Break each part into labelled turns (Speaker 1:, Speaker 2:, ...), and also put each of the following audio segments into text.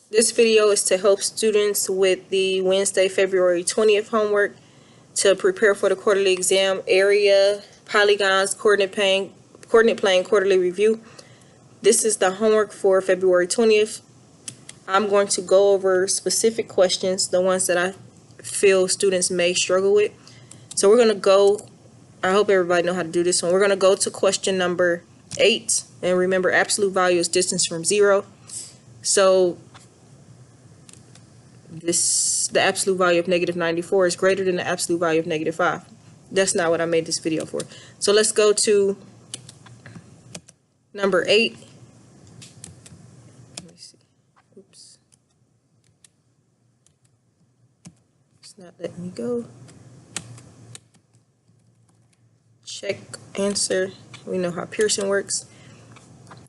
Speaker 1: This video is to help students with the Wednesday, February 20th homework to prepare for the quarterly exam. Area, polygons, coordinate plane, quarterly review. This is the homework for February 20th. I'm going to go over specific questions, the ones that I feel students may struggle with. So we're going to go, I hope everybody know how to do this one. We're going to go to question number 8. And remember, absolute value is distance from 0. So the absolute value of -94 is greater than the absolute value of -5. That's not what I made this video for. So let's go to number 8. Let me see. Oops. It's not letting me go. Check answer. We know how Pearson works.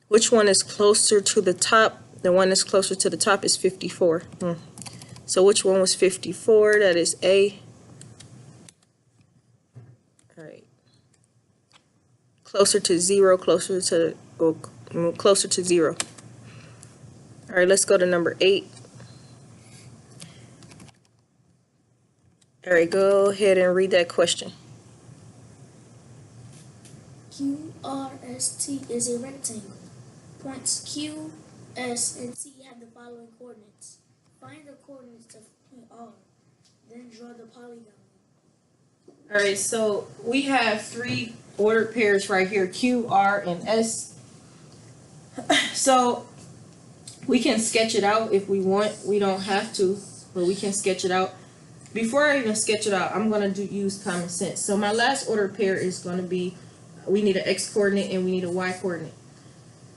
Speaker 1: Which one is closer to the top? The one that's closer to the top is 54. So which one was 54? That is A. All right. Closer to 0, closer to 0. All right, let's go to number 8. All right, go ahead and read that question.
Speaker 2: QRST is a rectangle. Points Q, S, and T have the following coordinates. Find the coordinates of point R, then draw the polygon.
Speaker 1: All right, so we have 3 ordered pairs right here, Q, R, and S. So we can sketch it out if we want. We don't have to, but we can sketch it out. Before I even sketch it out, I'm going to use common sense. So my last ordered pair is going to be, we need an X coordinate and we need a Y coordinate.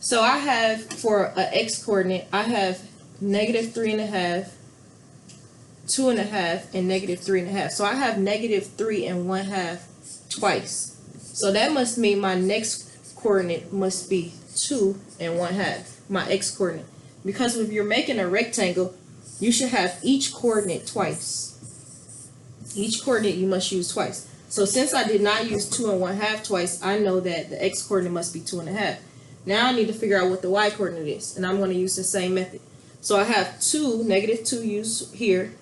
Speaker 1: So I have, for an X coordinate, I have -3.5, 2.5, and -3.5. So I have -3.5 twice. So that must mean my next coordinate must be 2.5, my X coordinate. Because if you're making a rectangle, you should have each coordinate twice. Each coordinate you must use twice. So since I did not use 2.5 twice, I know that the X coordinate must be 2.5. Now I need to figure out what the Y coordinate is, and I'm going to use the same method. So I have -2 used here,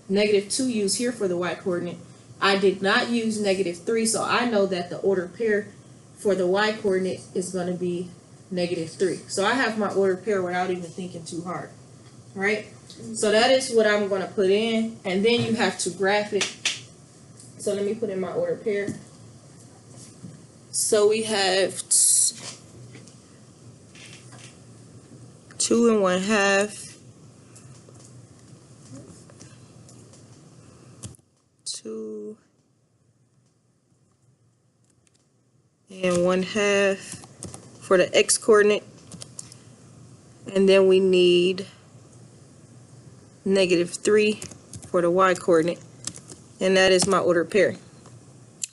Speaker 1: -2 used here for the Y coordinate. I did not use -3, so I know that the ordered pair for the Y coordinate is going to be -3. So I have my ordered pair without even thinking too hard, right? So that is what I'm going to put in, and then you have to graph it. So let me put in my ordered pair. So we have 2.5, 2.5 for the X coordinate, and then we need -3 for the Y coordinate, and that is my ordered pair.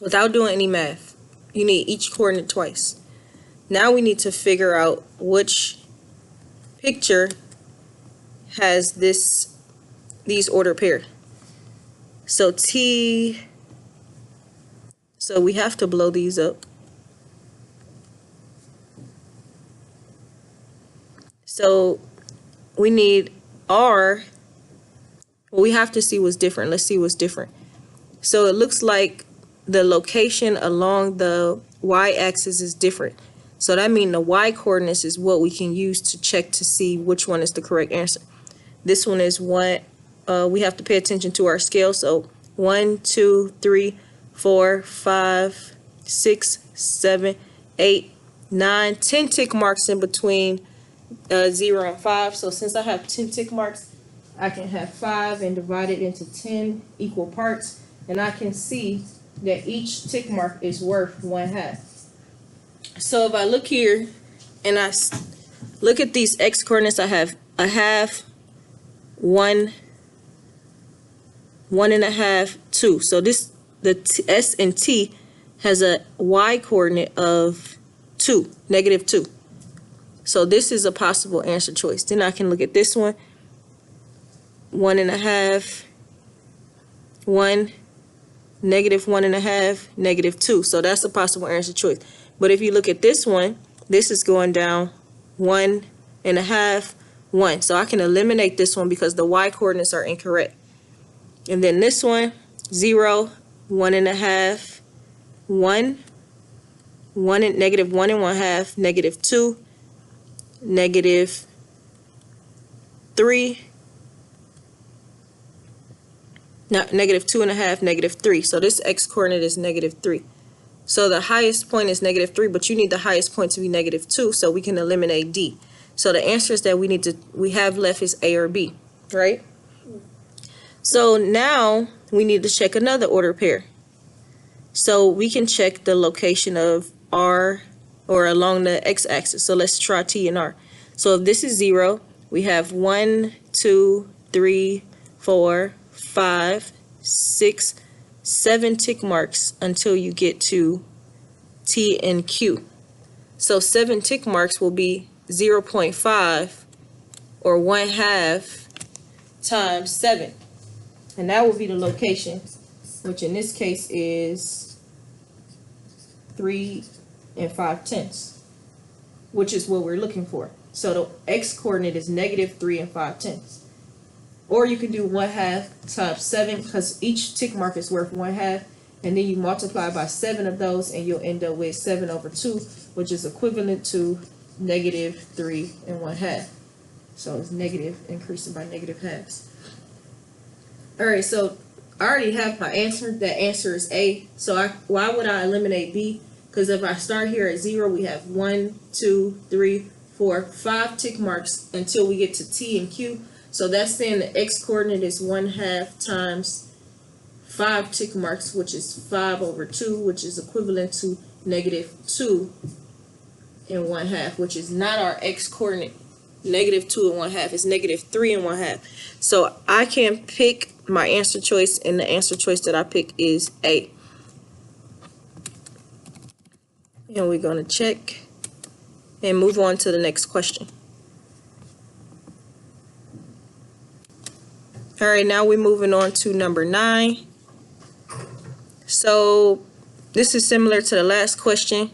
Speaker 1: Without doing any math, you need each coordinate twice. Now we need to figure out which picture has these ordered pair. So so we have to blow these up. So we need R. Well, we have to see what's different. Let's see what's different. So it looks like the location along the y-axis is different. So that means the Y coordinates is what we can use to check to see which one is the correct answer. This one is one. We have to pay attention to our scale. So 1, 2, 3, 4, 5, 6, 7, 8, 9, 10 tick marks in between 0 and 5. So since I have 10 tick marks, I can have 5 and divide it into 10 equal parts, and I can see that each tick mark is worth 1/2. So if I look here and I look at these X coordinates, I have a half, 1, 1.5, 2. So the S and T has a Y coordinate of 2, -2. So this is a possible answer choice. Then I can look at this one, 1.5, 1, -1.5, -2. So that's a possible answer choice. But if you look at this one, this is going down 1.5, 1. So I can eliminate this one because the y coordinates are incorrect. And then this one, 0, 1.5, 1, negative 1.5, negative 2, negative 3, no, negative 2.5, negative 3. So this x coordinate is negative 3. So the highest point is negative 3, but you need the highest point to be negative 2, so we can eliminate D. So the answers that we have left is A or B, right? So now we need to check another ordered pair. So we can check the location of R, or along the x-axis. So let's try T and R. So if this is 0, we have 1, 2, 3, 4, 5, 6, 7 tick marks until you get to T and Q. So 7 tick marks will be 0.5 or 1/2 times 7. And that will be the location, which in this case is 3 5/10, which is what we're looking for. So the x coordinate is negative 3 5/10. Or you can do 1/2 times 7, because each tick mark is worth 1/2, and then you multiply by 7 of those, and you'll end up with 7/2, which is equivalent to negative 3 1/2. So it's negative increasing by negative halves. All right, so I already have my answer. That answer is A. So why would I eliminate B? Because if I start here at 0, we have 1, 2, 3, 4, 5 tick marks until we get to T and Q. So that's saying the x coordinate is 1/2 times 5 tick marks, which is 5/2, which is equivalent to negative 2 1/2, which is not our x coordinate. Negative 2 1/2 is negative 3 1/2. So I can pick my answer choice, and the answer choice that I pick is A. And we're going to check and move on to the next question. All right, now we're moving on to number 9. So this is similar to the last question.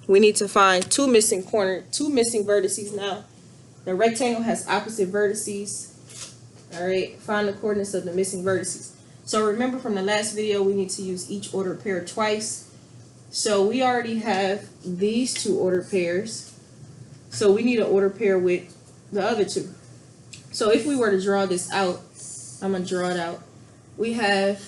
Speaker 1: We need to find two missing vertices now. The rectangle has opposite vertices. All right, find the coordinates of the missing vertices. So remember from the last video, we need to use each ordered pair twice. So we already have these two ordered pairs. So we need an ordered pair with the other two. So if we were to draw this out, I'm going to draw it out. We have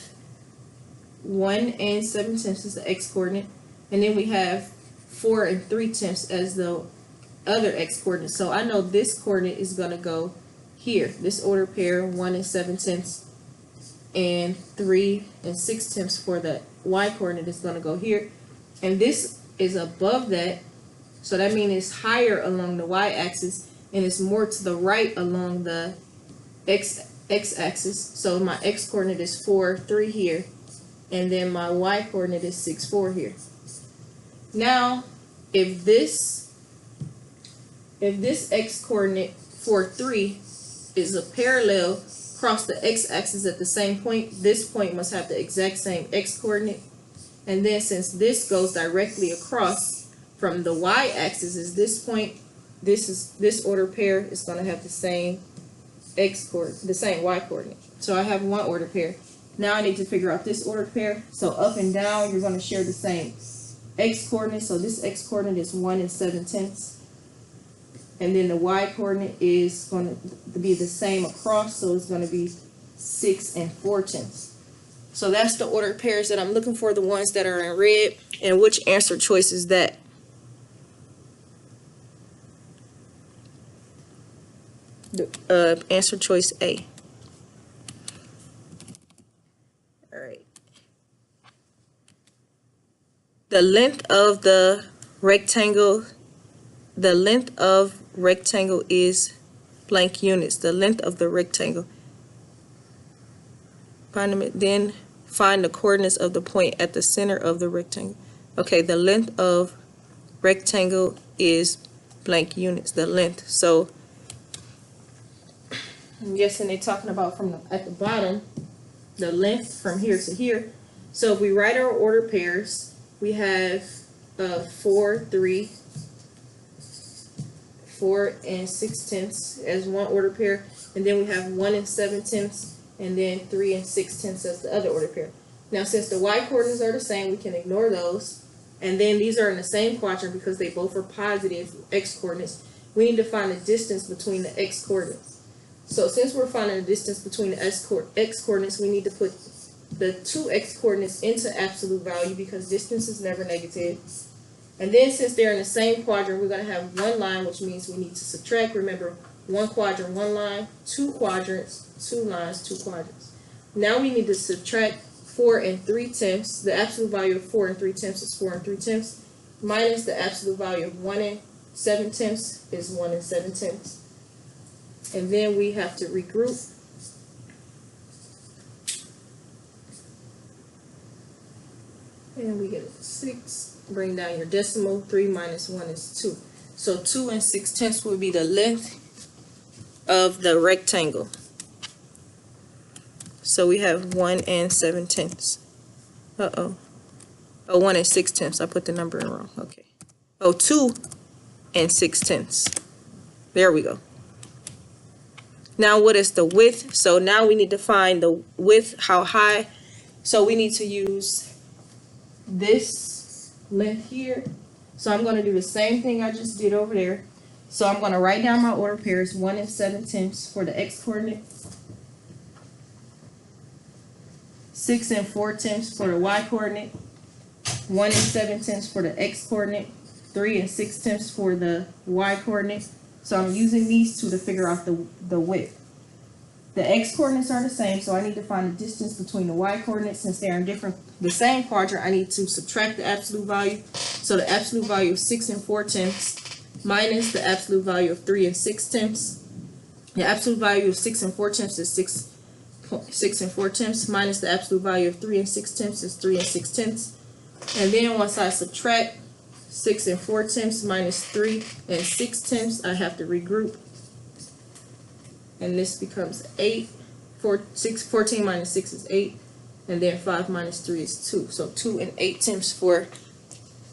Speaker 1: 1 7/10 as the x coordinate, and then we have 4 3/10 as the other x coordinate. So I know this coordinate is going to go here. This ordered pair, 1 7/10, and 3 6/10 for the y coordinate is going to go here. And this is above that, so that means it's higher along the y-axis, and it's more to the right along the x-axis. So my x coordinate is 4 3 here, and then my y coordinate is 6 4 here. Now, if this x coordinate 4 3 is a parallel across the x-axis at the same point, this point must have the exact same x coordinate. And then since this goes directly across from the y-axis is this point, this ordered pair is going to have the same x coordinate, the same y coordinate. So I have one ordered pair. Now I need to figure out this ordered pair. So up and down, you're going to share the same x coordinate. So this x coordinate is 1 7/10. And then the y coordinate is going to be the same across, so it's going to be 6 4/10. So that's the ordered pairs that I'm looking for, the ones that are in red. And which answer choice is that? The answer choice A. All right. The length of the rectangle is blank units. The length of the rectangle. Then find the coordinates of the point at the center of the rectangle. Okay, the length of rectangle is blank units, the length. So I'm guessing they're talking about at the bottom, the length from here to here. So if we write our ordered pairs, we have 4 3, 4 and 6/10 as one order pair, and then we have 1 and 7/10, and then 3 and 6/10 as the other order pair. Now, since the y coordinates are the same, we can ignore those. And then these are in the same quadrant because they both are positive x coordinates. We need to find the distance between the x coordinates. So since we're finding the distance between the x coordinates, we need to put the two x coordinates into absolute value because distance is never negative. And then since they're in the same quadrant, we're going to have one line, which means we need to subtract. Remember, one quadrant, one line, two quadrants, two lines, two quadrants. Now we need to subtract 4 and 3/10. The absolute value of 4 and 3/10 is 4 and 3/10, minus the absolute value of 1 and 7/10 is 1 and 7/10. And then we have to regroup. And we get 6. Bring down your decimal. 3 minus 1 is 2. So 2 and 6/10 will be the length of the rectangle. So we have 1 and 7/10. Oh, 1 and 6/10. I put the number in wrong. Okay. 2 and 6/10. There we go. Now what is the width? So now we need to find the width, how high. So we need to use this length here. So I'm going to do the same thing I just did over there. So I'm going to write down my order pairs, 1 and 7/10 for the x coordinate, 6 and 4/10 for the y coordinate, 1 and 7/10 for the x coordinate, 3 and 6/10 for the y coordinate. So I'm using these two to figure out the width. The x coordinates are the same, so I need to find the distance between the y coordinates. Since they're in the same quadrant, I need to subtract the absolute value. So the absolute value of 6 and 4/10 minus the absolute value of 3 and 6/10. The absolute value of 6 and 4/10 is 6 and 4/10 minus the absolute value of 3 and 6/10 is 3 and 6/10. And then once I subtract 6 and 4/10 minus 3 and 6/10, I have to regroup. And this becomes 8. 14 minus 6 is 8. And then 5 minus 3 is 2. So 2 and 8/10 for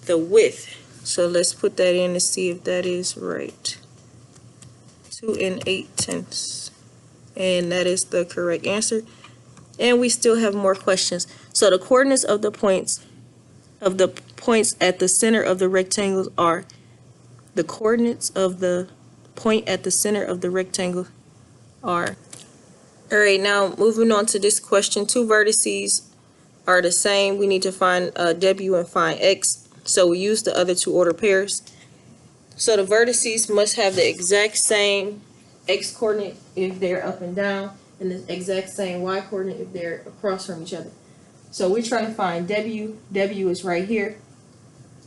Speaker 1: the width. So let's put that in to see if that is right. 2 and 8/10. And that is the correct answer. And we still have more questions. So the coordinates of the points at the center of the rectangles are the coordinates of the point at the center of the rectangle are. All right, now moving on to this question. Two vertices are the same. We need to find W and find X. So we use the other two order pairs. So the vertices must have the exact same X coordinate if they're up and down, and the exact same Y coordinate if they're across from each other. So we're trying to find W. W is right here.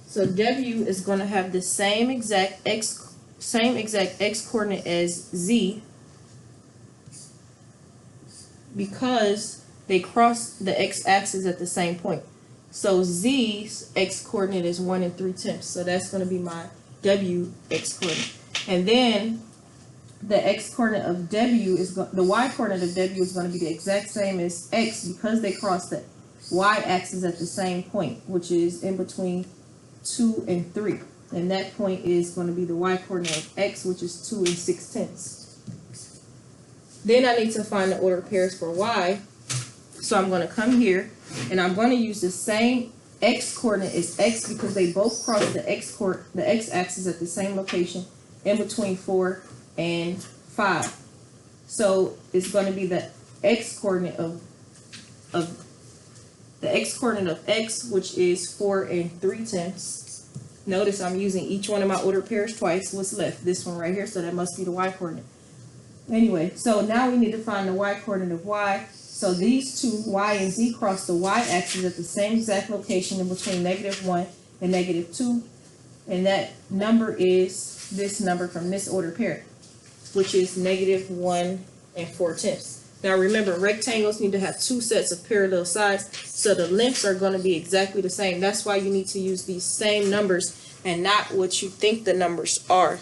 Speaker 1: So W is going to have the same exact X coordinate as Z because they cross the X axis at the same point. So Z's X coordinate is 1 and 3/10. So that's going to be my W X coordinate. And then the X coordinate of W the Y coordinate of W is going to be the exact same as X because they cross the Y axis at the same point, which is in between 2 and 3. And that point is going to be the Y coordinate of X, which is 2 and 6/10. Then I need to find the order pairs for Y. So I'm going to come here and I'm going to use the same X coordinate as X because they both cross the X axis at the same location in between 4 and 5. So it's going to be the X coordinate of X, which is 4 and 3/10. Notice I'm using each one of my order pairs twice. What's left? This one right here, so that must be the Y coordinate. Anyway, so now we need to find the Y coordinate of Y. So these two, Y and Z, cross the Y axis at the same exact location in between -1 and -2. And that number is this number from this order pair, which is -1 and 4/10. Now remember, rectangles need to have two sets of parallel sides, so the lengths are going to be exactly the same. That's why you need to use these same numbers and not what you think the numbers are.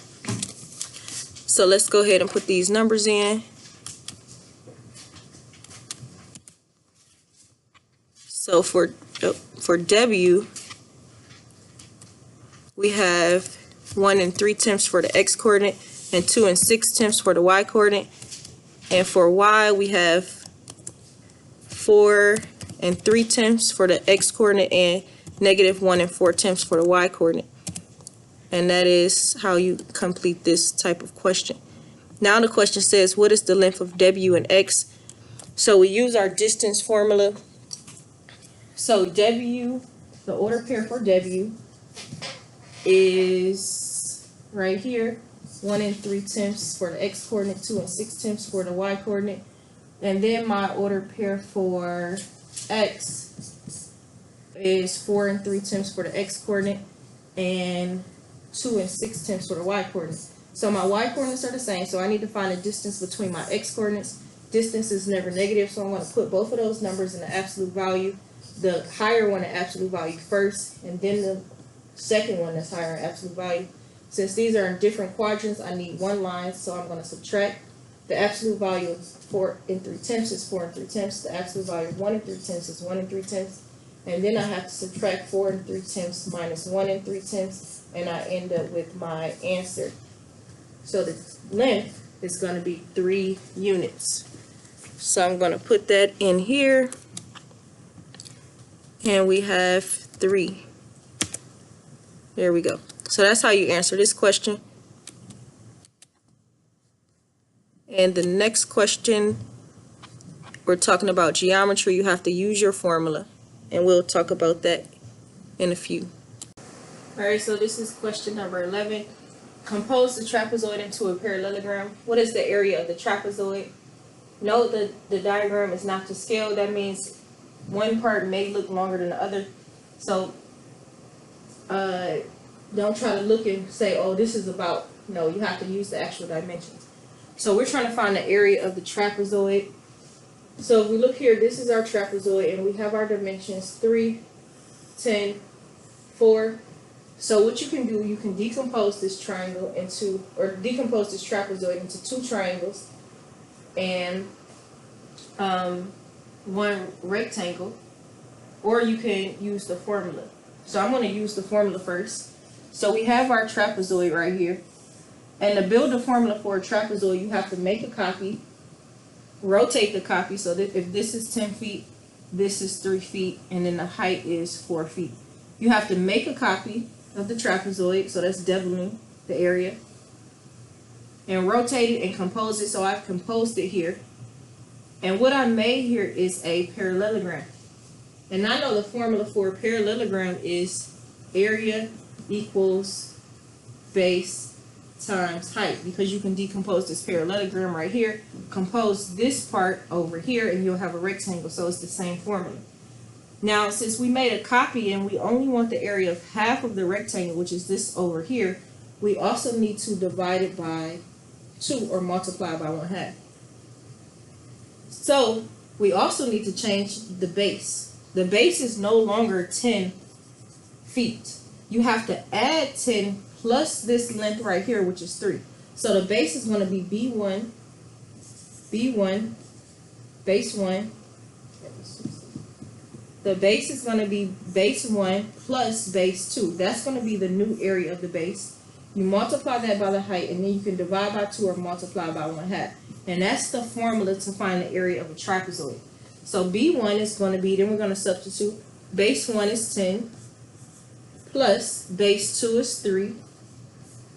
Speaker 1: So let's go ahead and put these numbers in. So for W, we have 1 and 3/10 for the X coordinate. and 2 6/10 for the y coordinate. And for y, we have 4 3/10 for the x coordinate and negative 1 4/10 for the y coordinate. And that is how you complete this type of question. Now the question says, what is the length of w and x? So we use our distance formula. So w, the order pair for w is right here, 1 3/10 for the x coordinate, 2 6/10 for the y coordinate. And then my order pair for x is 4 3/10 for the x coordinate and 2 6/10 for the y coordinate. So my y coordinates are the same, so I need to find the distance between my x coordinates. Distance is never negative, so I'm going to put both of those numbers in the absolute value. The higher one, the absolute value first, and then the second one that's higher in absolute value. Since these are in different quadrants, I need one line, so I'm going to subtract. The absolute value of 4 3/10 is 4 3/10. The absolute value of 1 3/10 is 1 3/10. And then I have to subtract 4 3/10 minus 1 3/10, and I end up with my answer. So the length is going to be 3 units. So I'm going to put that in here. And we have 3. There we go. So that's how you answer this question. And the next question, we're talking about geometry. You have to use your formula. And we'll talk about that in a few. Alright, so this is question number 11. Compose the trapezoid into a parallelogram. What is the area of the trapezoid? Note that the diagram is not to scale. That means one part may look longer than the other. So don't try to look and say, oh, this is about, no, you have to use the actual dimensions. So we're trying to find the area of the trapezoid. So if we look here, this is our trapezoid, and we have our dimensions 3, 10, 4. So what you can do, you can decompose this triangle into, or decompose this trapezoid into 2 triangles and 1 rectangle, or you can use the formula. So I'm going to use the formula first. So we have our trapezoid right here. And to build the formula for a trapezoid, you have to make a copy, rotate the copy, so that if this is 10 feet, this is 3 feet, and then the height is 4 feet. You have to make a copy of the trapezoid, so that's doubling the area, and rotate it and compose it. So I've composed it here. And what I made here is a parallelogram. And I know the formula for a parallelogram is area equals base times height, because you can decompose this parallelogram right here, compose this part over here, and you'll have a rectangle. So it's the same formula. Now, since we made a copy and we only want the area of half of the rectangle, which is this over here, we also need to divide it by 2 or multiply by 1/2. So we also need to change the base. The base is no longer 10 feet. You have to add 10 plus this length right here, which is 3. So the base is going to be B1, base 1. The base is going to be base 1 plus base 2. That's going to be the new area of the base. You multiply that by the height, and then you can divide by 2 or multiply by 1/2. And that's the formula to find the area of a trapezoid. So B1 is going to be, then we're going to substitute, base 1 is 10 plus base 2 is 3.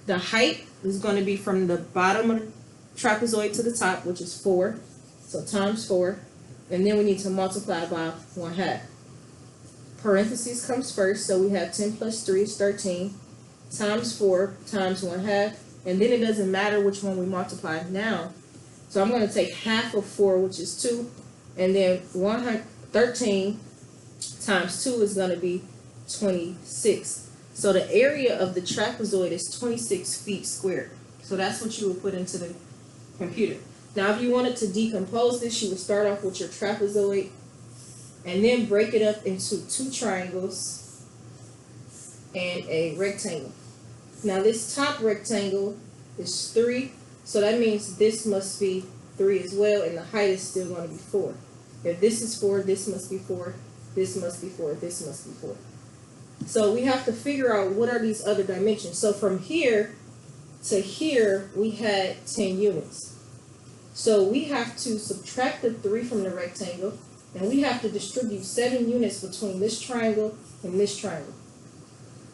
Speaker 1: The height is going to be from the bottom of the trapezoid to the top, which is 4. So times 4. And then we need to multiply by 1/2. Parentheses comes first, so we have 10 plus 3 is 13 times 4 times 1/2. And then it doesn't matter which one we multiply now. So I'm going to take half of 4, which is 2. And then 13 times 2 is going to be 26. So the area of the trapezoid is 26 feet squared. So that's what you would put into the computer. Now, if you wanted to decompose this, you would start off with your trapezoid and then break it up into 2 triangles and a rectangle. Now, this top rectangle is 3, so that means this must be 3 as well, and the height is still going to be 4. If this is 4, this must be 4, this must be 4, this must be 4. So we have to figure out what are these other dimensions. So from here, to here, we had 10 units. So we have to subtract the 3 from the rectangle, and we have to distribute 7 units between this triangle and this triangle.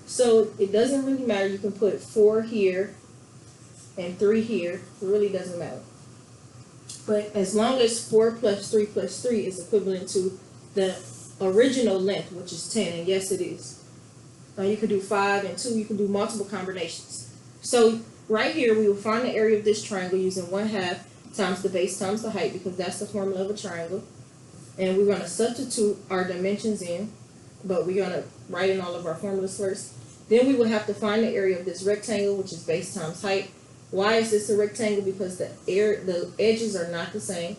Speaker 1: So it doesn't really matter. You can put 4 here and 3 here. It really doesn't matter. But as long as 4 plus 3 plus 3 is equivalent to the original length, which is 10, and yes, it is. You can do 5 and 2. You can do multiple combinations. So right here, we will find the area of this triangle using 1/2 times the base times the height, because that's the formula of a triangle. And we're going to substitute our dimensions in, but we're going to write in all of our formulas first. Then we will have to find the area of this rectangle, which is base times height. Why is this a rectangle? Because the edges are not the same.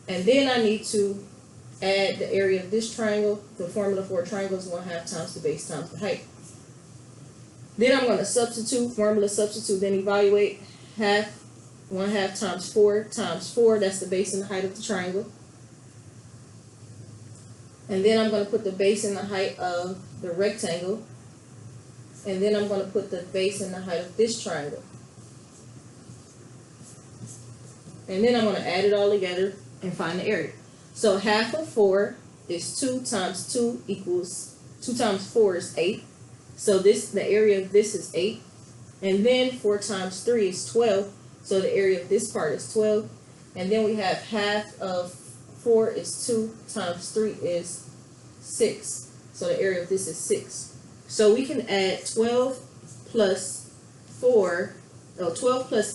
Speaker 1: And then I need to add the area of this triangle. The formula for a triangle is 1/2 times the base times the height. Then I'm going to formula substitute, then evaluate 1/2 times 4, that's the base and the height of the triangle. And then I'm going to put the base and the height of the rectangle. And then I'm going to put the base and the height of this triangle. And then I'm going to add it all together and find the area. So 1/2 of 4 is 2 times 2 equals, 2 times 4 is 8. So the area of this is 8. And then 4 times 3 is 12. So the area of this part is 12. And then we have 1/2 of 4 is 2 times 3 is 6. So the area of this is 6. So we can add 12 plus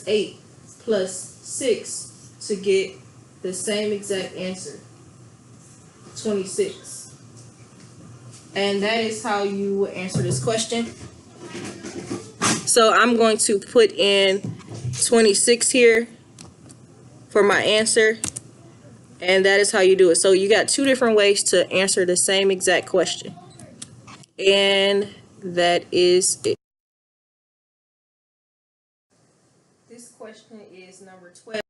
Speaker 1: 8 plus 6 to get the same exact answer, 26. And that is how you will answer this question. So I'm going to put in 26 here for my answer. And that is how you do it. So you got 2 different ways to answer the same exact question. And that is it. This question is number 12.